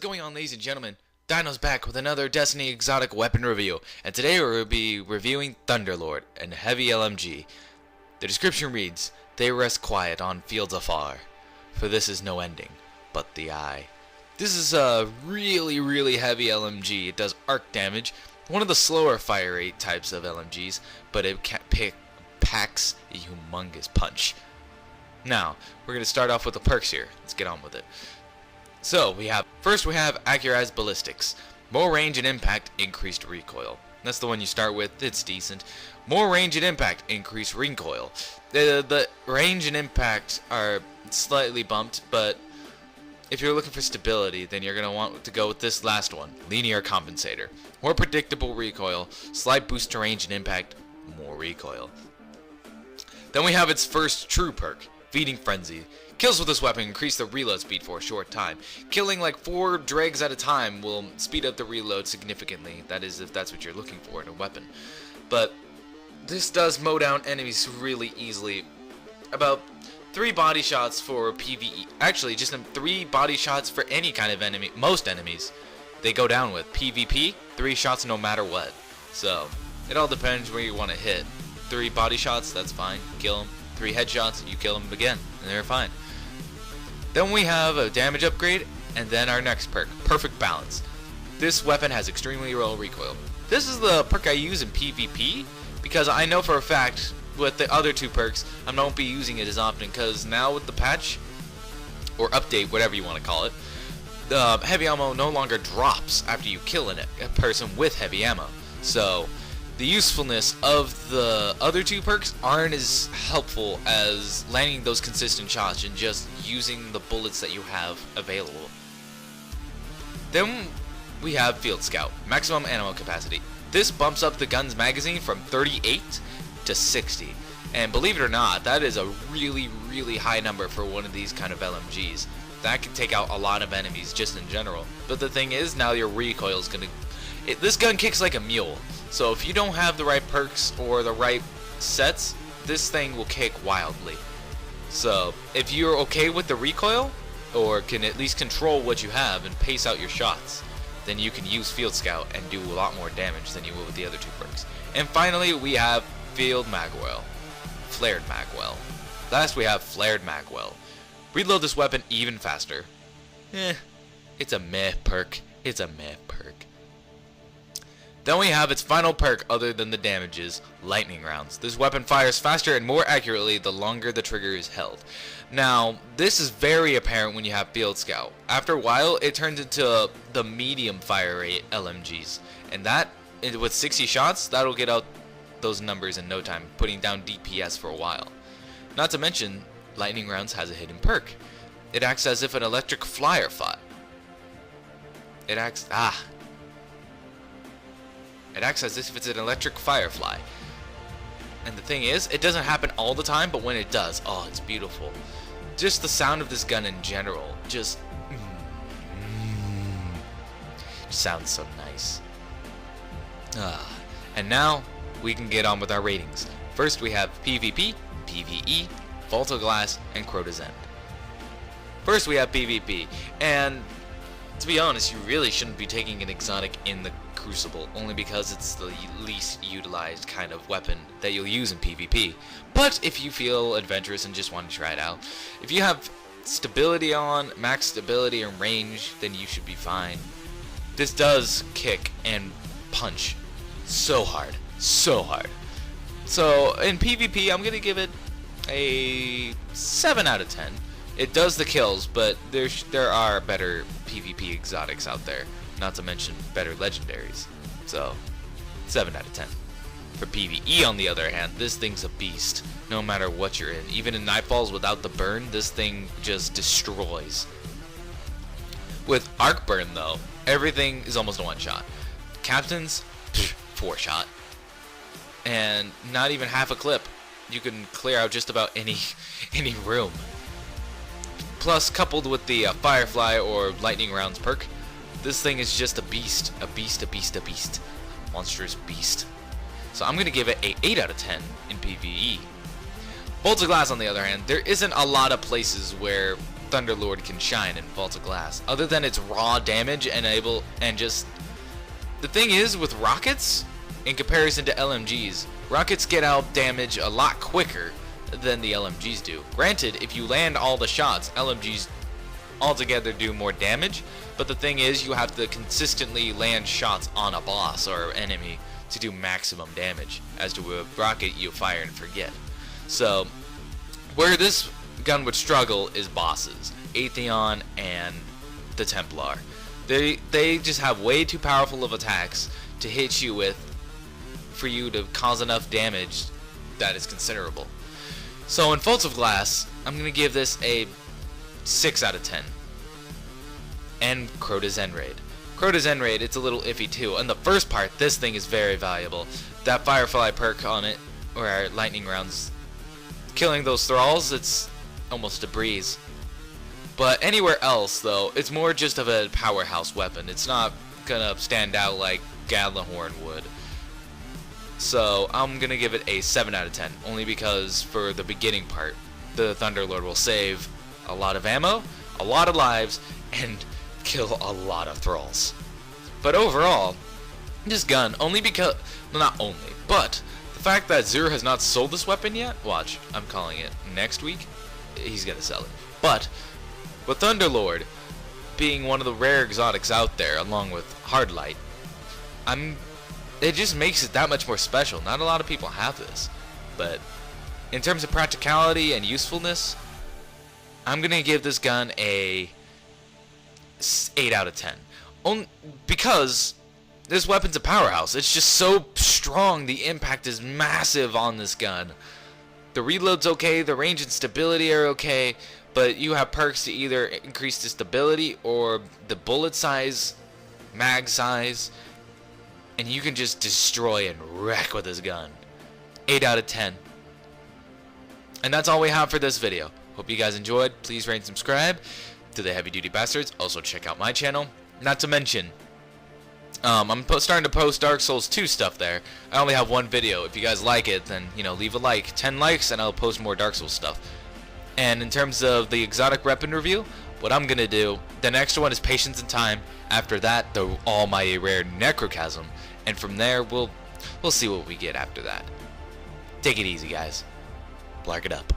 going on, ladies and gentlemen? Dino's back with another Destiny exotic weapon review, and today we'll be reviewing ThunderLord and Heavy LMG. The description reads, "They rest quiet on fields afar, for this is no ending, but the eye." This is a really heavy LMG. It does arc damage, one of the slower fire rate types of LMGs, but it packs a humongous punch. Now, we're going to start off with the perks here. Let's get on with it. So, first we have Accurized Ballistics. More range and impact, increased recoil. That's the one you start with. It's decent. More range and impact, increased recoil. The range and impact are slightly bumped, but if you're looking for stability, then you're going to want to go with this last one, Linear Compensator. More predictable recoil, slight boost to range and impact, more recoil. Then we have its first true perk, Feeding Frenzy. Kills with this weapon increase the reload speed for a short time. Killing like 4 dregs at a time will speed up the reload significantly. That is, if that's what you're looking for in a weapon. But this does mow down enemies really easily. About 3 body shots for PvE. Actually, just 3 body shots for any kind of enemy. Most enemies, they go down with. PvP, 3 shots no matter what. So, it all depends where you want to hit. 3 body shots, that's fine. Kill them. 3 headshots, you kill them again, and they're fine. Then we have a damage upgrade, and then our next perk, Perfect Balance. This weapon has extremely low recoil. This is the perk I use in PvP, because I know for a fact with the other 2 perks, I won't be using it as often, because now with the patch, or update, whatever you want to call it, the heavy ammo no longer drops after you kill a person with heavy ammo. So, the usefulness of the other 2 perks aren't as helpful as landing those consistent shots and just using the bullets that you have available. Then we have Field Scout, maximum ammo capacity. This bumps up the gun's magazine from 38 to 60. And believe it or not, that is a really high number for one of these kind of LMGs. That can take out a lot of enemies just in general. But the thing is, now your recoil is going to... This gun kicks like a mule. So if you don't have the right perks or the right sets, this thing will kick wildly. So if you're okay with the recoil, or can at least control what you have and pace out your shots, then you can use Field Scout and do a lot more damage than you will with the other 2 perks. And finally we have Flared Magwell. Last we have Flared Magwell. Reload this weapon even faster. It's a meh perk. It's a meh perk. Then we have its final perk other than the damages, Lightning Rounds. This weapon fires faster and more accurately the longer the trigger is held. Now, this is very apparent when you have Field Scout. After a while, it turns into the medium fire rate LMGs. And that, with 60 shots, that'll get out those numbers in no time, putting down DPS for a while. Not to mention, Lightning Rounds has a hidden perk. It acts as if an electric flyer fought. It acts as if it's an electric firefly. And the thing is, it doesn't happen all the time, but when it does, oh, it's beautiful. Just the sound of this gun in general, just sounds so nice. And now, we can get on with our ratings. First we have PvP, PvE, Vault of Glass, and Crota's End. First we have PvP, and to be honest, you really shouldn't be taking an exotic in the Crucible, only because it's the least utilized kind of weapon that you'll use in PvP. But if you feel adventurous and just want to try it out, if you have stability on, max stability and range, then you should be fine. This does kick and punch so hard, so hard. So in PvP, I'm gonna give it a 7 out of 10. It does the kills, but there are better PvP exotics out there, not to mention better legendaries. So, 7 out of 10. For PvE, on the other hand, this thing's a beast, no matter what you're in. Even in Nightfalls without the burn, this thing just destroys. With Arc Burn, though, everything is almost a one-shot. Captains, 4-shot. And not even half a clip. You can clear out just about any room. Plus, coupled with the Firefly or Lightning Rounds perk, this thing is just a beast. A beast. Monstrous beast. So I'm going to give it a 8 out of 10 in PvE. Bolts of Glass, on the other hand, there isn't a lot of places where ThunderLord can shine in Vault of Glass, other than its raw damage and just the thing is with rockets, in comparison to LMGs, rockets get out damage a lot quicker than the LMGs do. Granted, if you land all the shots, LMGs altogether do more damage, but the thing is you have to consistently land shots on a boss or enemy to do maximum damage, as to a rocket you fire and forget. So where this gun would struggle is bosses, Atheon and the Templar. They just have way too powerful of attacks to hit you with for you to cause enough damage that is considerable. So in Vault of Glass, I'm going to give this a 6 out of 10. And Crota's End Raid. Crota's End Raid, it's a little iffy too. In the first part, this thing is very valuable. That Firefly perk on it, or lightning rounds, killing those thralls, it's almost a breeze. But anywhere else, though, it's more just of a powerhouse weapon. It's not gonna stand out like Gallahorn would. So I'm gonna give it a 7 out of 10, only because for the beginning part, the ThunderLord will save a lot of ammo, a lot of lives, and kill a lot of thralls. But overall, this gun, only because, well, not only, but the fact that Zero has not sold this weapon yet, watch, I'm calling it next week, he's gonna sell it. But with ThunderLord being one of the rare exotics out there, along with Hardlight, it just makes it that much more special. Not a lot of people have this, but in terms of practicality and usefulness, I'm gonna give this gun a 8 out of 10. Because this weapon's a powerhouse. It's just so strong. The impact is massive on this gun. The reload's okay, the range and stability are okay, but you have perks to either increase the stability or the bullet size, mag size, and you can just destroy and wreck with this gun. 8 out of 10. And that's all we have for this video. Hope you guys enjoyed. Please rate and subscribe to the Heavy Duty Bastards. Also check out my channel. Not to mention, I'm starting to post Dark Souls 2 stuff there. I only have one video. If you guys like it, then leave a like. 10 likes and I'll post more Dark Souls stuff. And in terms of the exotic weapon review, what I'm gonna do, the next one is Patience and Time. After that, the almighty rare Necrochasm, and from there we'll see what we get after that. Take it easy, guys. Blark it up.